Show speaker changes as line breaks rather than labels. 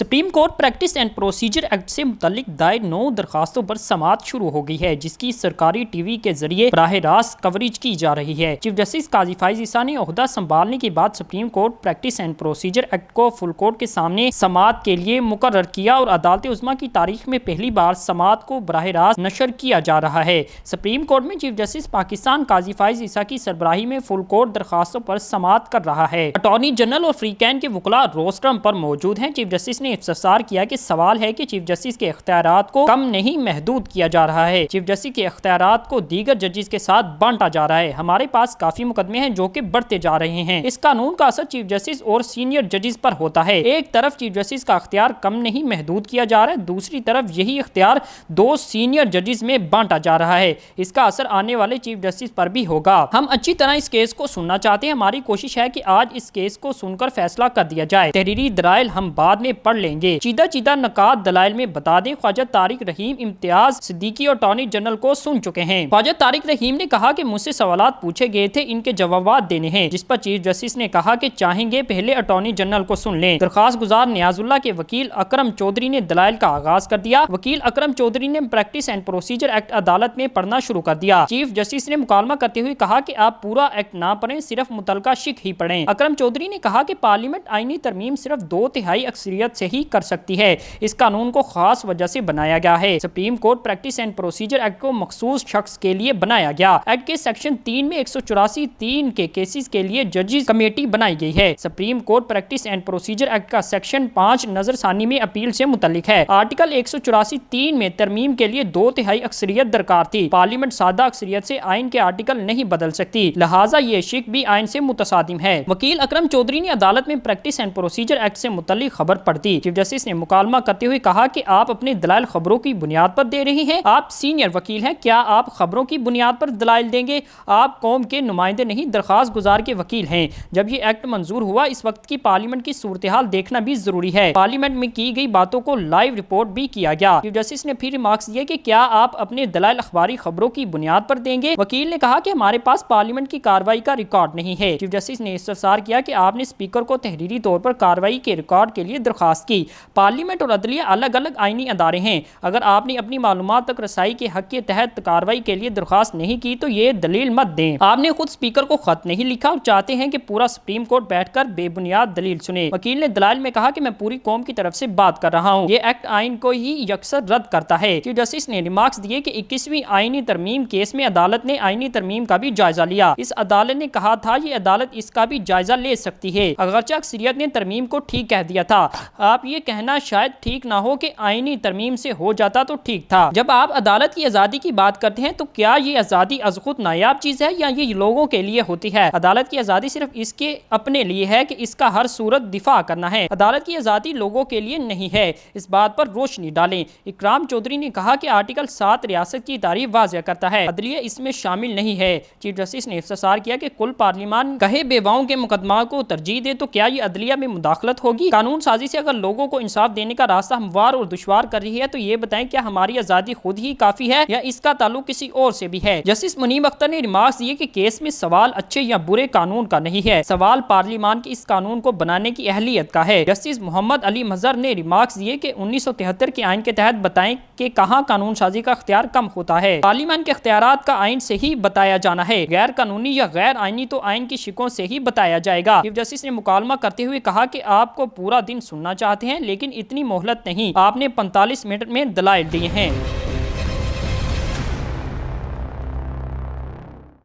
Supreme court practice and procedure act سے متعلق دائر 9 درخواستوں پر سماعت شروع ہو گئی ہے، جس کی سرکاری ٹی وی کے ذریعے براہ راست کوریج کی جا رہی ہے۔ چیف جسٹس قاضی فائز عیسیٰ نے عہدہ سنبھالنے کے بعد supreme court practice and procedure act کو فل کورٹ کے سامنے سماعت کے لیے مقرر کیا اور عدالت عظمیٰ کی تاریخ میں پہلی بار سماعت کو براہ راست نشر کیا جا رہا ہے۔ سپریم کورٹ میں چیف جسٹس پاکستان قاضی فائز عیسیٰ کی سربراہی میں فل کورٹ درخواستوں پر سماعت کر رہا ہے۔ اٹارنی جنرل اور فریقین کے وکلاء روسٹرم پر موجود ہیں۔ چیف جسٹس نے استفسار کیا کہ سوال ہے کہ چیف جسٹس کے اختیارات کو کم نہیں محدود کیا جا رہا ہے، چیف جسٹس کے اختیارات کو دیگر ججز کے ساتھ بانٹا جا رہا ہے۔ ہمارے پاس کافی مقدمے ہیں جو کہ بڑھتے جا رہے ہیں۔ اس قانون کا اثر چیف جسٹس اور سینئر ججز پر ہوتا ہے۔ ایک طرف چیف جسٹس کا اختیار کم نہیں محدود کیا جا رہا ہے، دوسری طرف یہی اختیار 2 سینئر ججز میں بانٹا جا رہا ہے۔ اس کا اثر آنے والے چیف جسٹس پر بھی ہوگا۔ ہم اچھی طرح اس کیس کو سننا چاہتے ہیں۔ ہماری کوشش ہے کہ آج اس کیس کو سن کر فیصلہ کر دیا جائے۔ تحریری دلائل ہم بعد میں پڑھ لیں گے۔ چیدہ نکات دلائل میں بتا دیں، خواجہ طارق رحیم امتیاز صدیقی اور اٹارنی جنرل کو سن چکے ہیں۔ خواجہ طارق رحیم نے کہا کہ مجھ سے سوالات پوچھے گئے تھے، ان کے جوابات دینے ہیں، جس پر چیف جسٹس نے کہا کہ چاہیں گے پہلے اٹارنی جنرل کو سن لیں۔ درخواست گزار نیاز اللہ کے وکیل اکرم چودھری نے دلائل کا آغاز کر دیا۔ وکیل اکرم چودھری نے پریکٹس اینڈ پروسیجر ایکٹ عدالت میں پڑھنا شروع کر دیا۔ چیف جسٹس نے مکالمہ کرتے ہوئے کہا کہ آپ پورا ایکٹ نہ پڑھیں، صرف متعلقہ شق ہی پڑھیں۔ اکرم چودھری نے کہا کہ پارلیمنٹ آئینی ترمیم صرف 2/3 اکثریت سے ہی کر سکتی ہے۔ اس قانون کو خاص وجہ سے بنایا گیا ہے۔ Supreme court practice and procedure act کو مخصوص شخص کے لیے بنایا گیا۔ ایکٹ کے سیکشن 3 میں 184(3) کے کیسز کے لیے ججز کمیٹی بنائی گئی ہے۔ Supreme court practice and procedure act کا سیکشن 5 نظر ثانی میں اپیل سے متعلق ہے۔ آرٹیکل 184(3) میں ترمیم کے لیے 2/3 اکثریت درکار تھی۔ پارلیمنٹ سادہ اکثریت سے آئین کے آرٹیکل نہیں بدل سکتی، لہٰذا یہ شق بھی آئین سے متصادم ہے۔ وکیل اکرم چودھری نے عدالت میں پریکٹس اینڈ پروسیجر ایکٹ سے متعلق خبر پڑھ دی۔ چیف جسٹس نے مکالمہ کرتے ہوئے کہا کہ آپ اپنے دلائل خبروں کی بنیاد پر دے رہے ہیں، آپ سینئر وکیل ہیں، کیا آپ خبروں کی بنیاد پر دلائل دیں گے؟ آپ قوم کے نمائندے نہیں، درخواست گزار کے وکیل ہیں۔ جب یہ ایکٹ منظور ہوا، اس وقت کی پارلیمنٹ کی صورتحال دیکھنا بھی ضروری ہے۔ پارلیمنٹ میں کی گئی باتوں کو لائیو رپورٹ بھی کیا گیا۔ چیف جسٹس نے پھر ریمارکس دیے کہ کیا آپ اپنے دلائل اخباری خبروں کی بنیاد پر دیں گے؟ وکیل نے کہا کہ ہمارے پاس پارلیمنٹ کی کارروائی کا ریکارڈ نہیں ہے۔ چیف جسٹس نے استفسار کیا کہ آپ نے اسپیکر کو تحریری طور پر کارروائی کے ریکارڈ کے لیے درخواست کی۔ پارلیمنٹ اور عدلیہ الگ الگ آئینی ادارے ہیں، اگر آپ نے اپنی معلومات تک رسائی کے حق کے تحت کارروائی کے لیے درخواست نہیں کی تو یہ دلیل مت دیں۔ آپ نے خود اسپیکر کو خط نہیں لکھا اور چاہتے ہیں کہ پورا سپریم کورٹ بیٹھ کر بے بنیاد دلیل سنے۔ وکیل نے دلائل میں کہا کہ میں پوری قوم کی طرف سے بات کر رہا ہوں، یہ ایکٹ آئین کو ہی یکسر رد کرتا ہے۔ چیف جسٹس نے ریمارکس دیے کہ 21ویں آئینی ترمیم کیس میں عدالت نے آئینی ترمیم کا بھی جائزہ لیا۔ اس عدالت نے کہا تھا یہ عدالت اس کا بھی جائزہ لے سکتی ہے، اگرچہ اکثریت نے ترمیم کو ٹھیک کہہ دیا تھا۔ آپ یہ کہنا شاید ٹھیک نہ ہو کہ آئینی ترمیم سے ہو جاتا تو ٹھیک تھا۔ جب آپ عدالت کی آزادی کی بات کرتے ہیں تو کیا یہ آزادی از خود نایاب چیز ہے یا یہ لوگوں کے لیے ہوتی ہے؟ عدالت کی آزادی صرف اس کے اپنے لیے ہے کہ اس کا ہر صورت دفاع کرنا ہے۔ عدالت کی آزادی لوگوں کے لیے نہیں ہے، اس بات پر روشنی ڈالیں۔ اکرام چودھری نے کہا کہ آرٹیکل 7 ریاست کی تعریف واضح کرتا ہے، عدلیہ اس میں شامل نہیں ہے۔ چیف جسٹس نے استفسار کیا کہ کل پارلیمان کہے بیواؤں کے مقدمات کو ترجیح دے تو کیا یہ عدلیہ میں مداخلت ہوگی؟ قانون سازی سے اگر لوگوں کو انصاف دینے کا راستہ ہموار اور دشوار کر رہی ہے تو یہ بتائیں کیا ہماری آزادی خود ہی کافی ہے یا اس کا تعلق کسی اور سے بھی ہے؟ جسٹس منیب اختر نے ریمارکس دیے کہ کیس میں سوال اچھے یا برے قانون کا نہیں ہے، سوال پارلیمان کی اس قانون کو بنانے کی اہلیت کا ہے۔ جسٹس محمد علی مظہر نے ریمارکس دیے کہ 1973 کے آئین کے تحت بتائیں کہ کہاں قانون سازی کا اختیار کم ہوتا ہے۔ پارلیمان کے اختیارات کا آئین سے ہی بتایا جانا ہے، غیر قانونی یا غیر آئینی تو آئین کی شقوں سے ہی بتایا جائے گا۔ چیف جسٹس نے مکالمہ کرتے ہوئے کہا کہ آپ کو پورا دن سننا چاہتے ہیں لیکن اتنی مہلت نہیں، آپ نے 45 منٹ میں دلائل دیے ہیں۔